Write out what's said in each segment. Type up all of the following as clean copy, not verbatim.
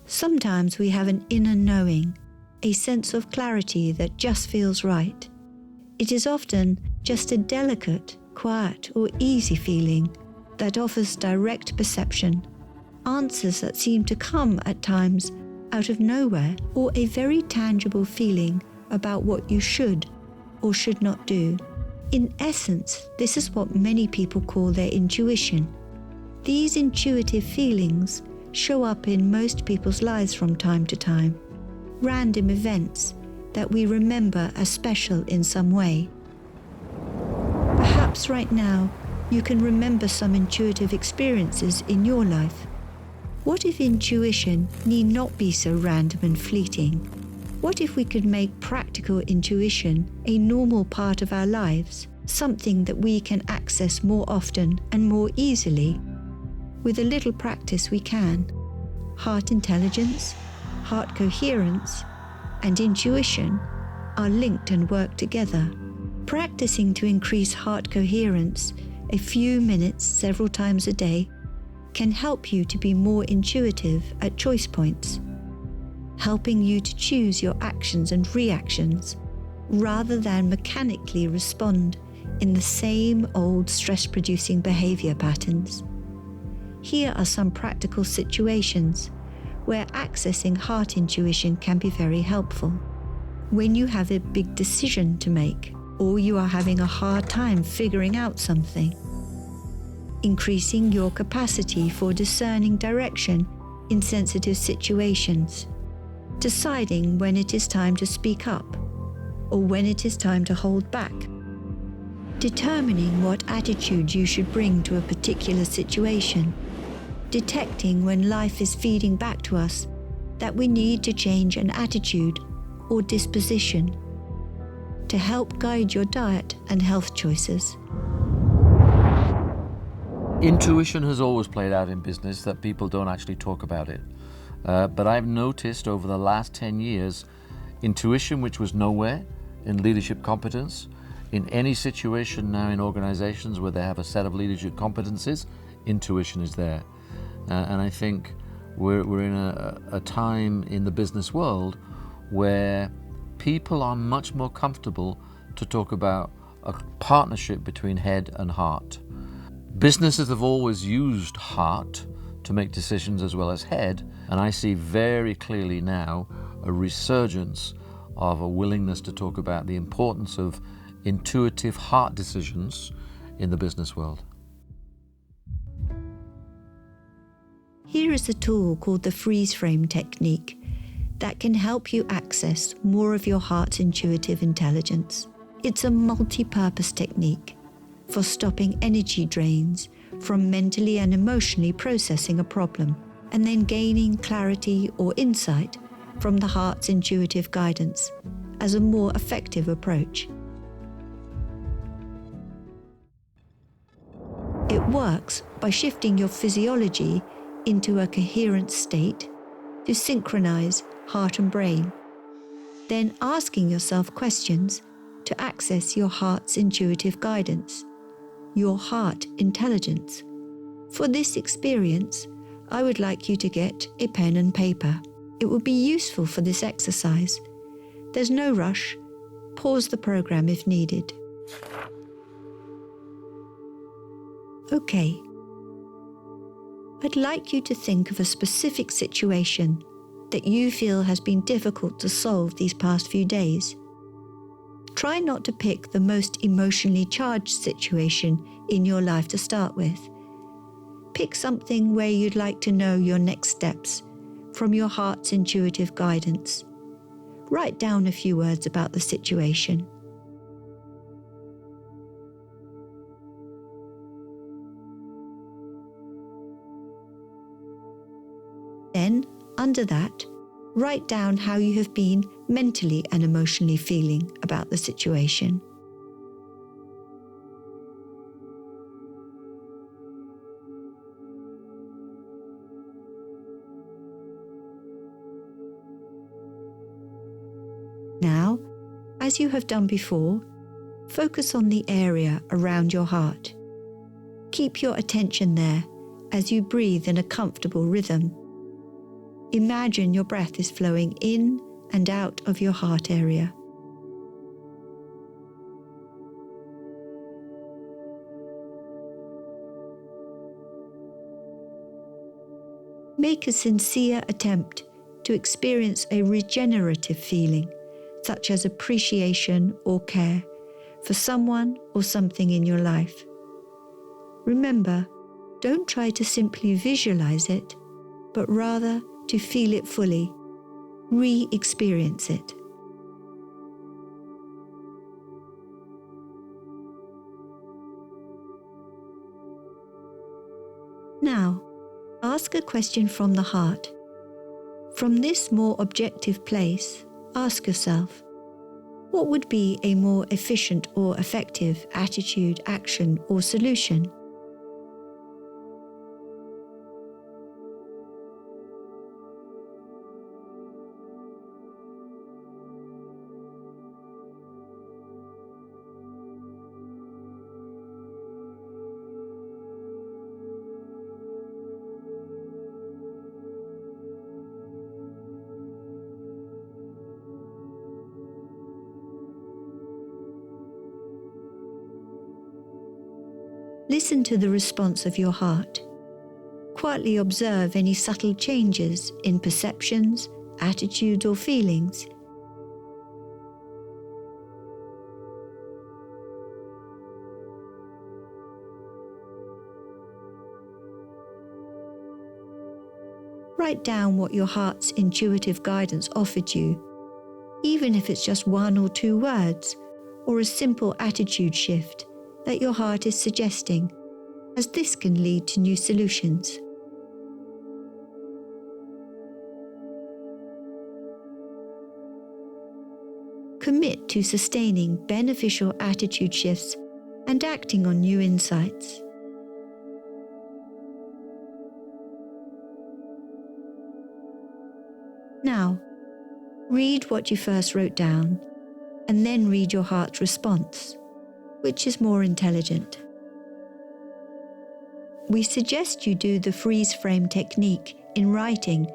Sometimes we have an inner knowing, a sense of clarity that just feels right. It is often just a delicate, quiet, or easy feeling that offers direct perception, answers that seem to come at times out of nowhere, or a very tangible feeling about what you should or should not do. In essence, this is what many people call their intuition. These intuitive feelings show up in most people's lives from time to time, random events that we remember as special in some way. Perhaps right now you can remember some intuitive experiences in your life. What if intuition need not be so random and fleeting? What if we could make practical intuition a normal part of our lives, something that we can access more often and more easily? With a little practice we can. Heart intelligence, heart coherence, and intuition are linked and work together. Practicing to increase heart coherence a few minutes several times a day can help you to be more intuitive at choice points, helping you to choose your actions and reactions rather than mechanically respond in the same old stress-producing behavior patterns. Here are some practical situations where accessing heart intuition can be very helpful. When you have a big decision to make, or you are having a hard time figuring out something. Increasing your capacity for discerning direction in sensitive situations. Deciding when it is time to speak up, or when it is time to hold back. Determining what attitude you should bring to a particular situation. Detecting when life is feeding back to us that we need to change an attitude or disposition to help guide your diet and health choices. Intuition has always played out in business that people don't actually talk about it. But I've noticed over the last 10 years, intuition, which was nowhere in leadership competence, in any situation now in organizations where they have a set of leadership competencies, intuition is there. And I think we're in a time in the business world where people are much more comfortable to talk about a partnership between head and heart. Businesses have always used heart to make decisions as well as head, and I see very clearly now a resurgence of a willingness to talk about the importance of intuitive heart decisions in the business world. Here is a tool called the freeze frame technique that can help you access more of your heart's intuitive intelligence. It's a multi-purpose technique for stopping energy drains from mentally and emotionally processing a problem, and then gaining clarity or insight from the heart's intuitive guidance as a more effective approach. It works by shifting your physiology into a coherent state to synchronize heart and brain, then asking yourself questions to access your heart's intuitive guidance, your heart intelligence. For this experience, I would like you to get a pen and paper. It would be useful for this exercise. There's no rush. Pause the program if needed. Okay. I'd like you to think of a specific situation that you feel has been difficult to solve these past few days. Try not to pick the most emotionally charged situation in your life to start with. Pick something where you'd like to know your next steps from your heart's intuitive guidance. Write down a few words about the situation. Then, under that, write down how you have been mentally and emotionally feeling about the situation. Now, as you have done before, focus on the area around your heart. Keep your attention there as you breathe in a comfortable rhythm. Imagine your breath is flowing in and out of your heart area. Make a sincere attempt to experience a regenerative feeling, such as appreciation or care for someone or something in your life. Remember, don't try to simply visualize it, but rather to feel it fully, re-experience it. Now, ask a question from the heart. From this more objective place, ask yourself, what would be a more efficient or effective attitude, action, or solution? Listen to the response of your heart. Quietly observe any subtle changes in perceptions, attitudes, or feelings. Write down what your heart's intuitive guidance offered you, even if it's just 1 or 2 words, or a simple attitude shift that your heart is suggesting, as this can lead to new solutions. Commit to sustaining beneficial attitude shifts and acting on new insights. Now, read what you first wrote down, and then read your heart's response. Which is more intelligent? We suggest you do the freeze frame technique in writing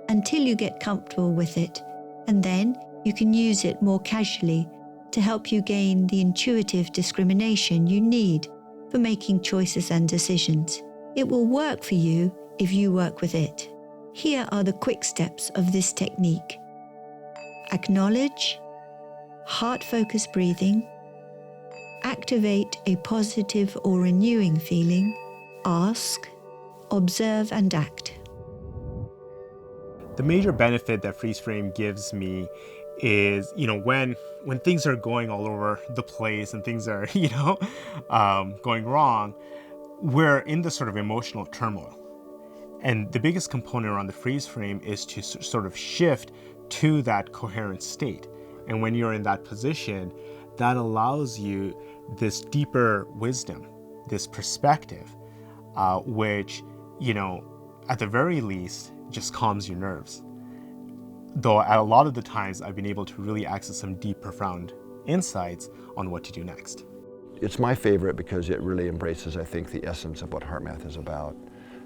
until you get comfortable with it, and then you can use it more casually to help you gain the intuitive discrimination you need for making choices and decisions. It will work for you if you work with it. Here are the quick steps of this technique. Acknowledge, heart-focused breathing, activate a positive or renewing feeling, ask, observe and act. The major benefit that freeze frame gives me is, when things are going all over the place and things are, going wrong, we're in this sort of emotional turmoil. And the biggest component around the freeze frame is to sort of shift to that coherent state. And when you're in that position, that allows you this deeper wisdom, this perspective, which, at the very least, just calms your nerves. Though a lot of the times I've been able to really access some deep, profound insights on what to do next. It's my favorite because it really embraces, I think, the essence of what HeartMath is about.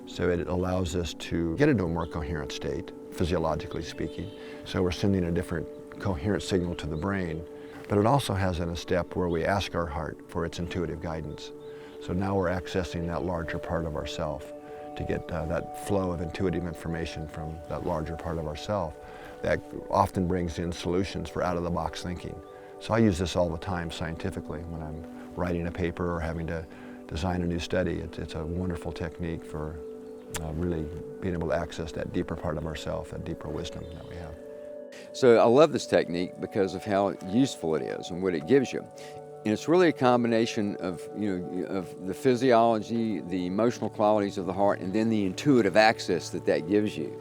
So it allows us to get into a more coherent state, physiologically speaking. So we're sending a different coherent signal to the brain. But it also has in a step where we ask our heart for its intuitive guidance. So now we're accessing that larger part of ourself to get that flow of intuitive information from that larger part of ourself that often brings in solutions for out-of-the-box thinking. So I use this all the time scientifically when I'm writing a paper or having to design a new study. It's a wonderful technique for really being able to access that deeper part of ourself, that deeper wisdom that we have. So I love this technique because of how useful it is and what it gives you. And it's really a combination of, of the physiology, the emotional qualities of the heart, and then the intuitive access that gives you.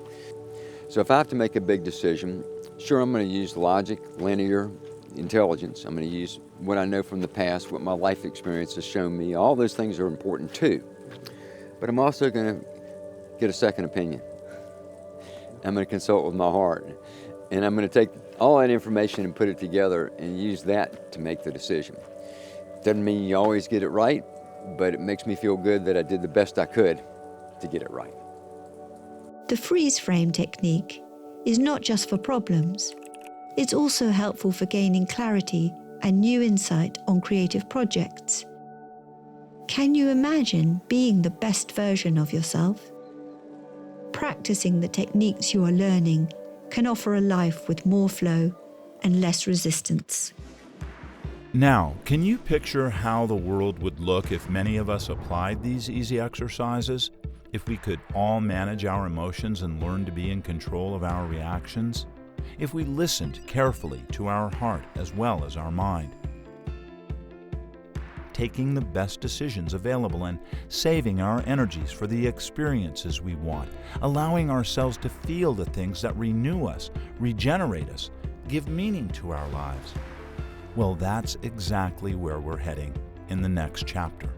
So if I have to make a big decision, sure, I'm going to use logic, linear, intelligence. I'm going to use what I know from the past, what my life experience has shown me. All those things are important too. But I'm also going to get a second opinion. I'm going to consult with my heart. And I'm going to take all that information and put it together and use that to make the decision. Doesn't mean you always get it right, but it makes me feel good that I did the best I could to get it right. The freeze frame technique is not just for problems. It's also helpful for gaining clarity and new insight on creative projects. Can you imagine being the best version of yourself? Practicing the techniques you are learning can offer a life with more flow and less resistance. Now, can you picture how the world would look if many of us applied these easy exercises? If we could all manage our emotions and learn to be in control of our reactions? If we listened carefully to our heart as well as our mind? Taking the best decisions available and saving our energies for the experiences we want, allowing ourselves to feel the things that renew us, regenerate us, give meaning to our lives. Well, that's exactly where we're heading in the next chapter.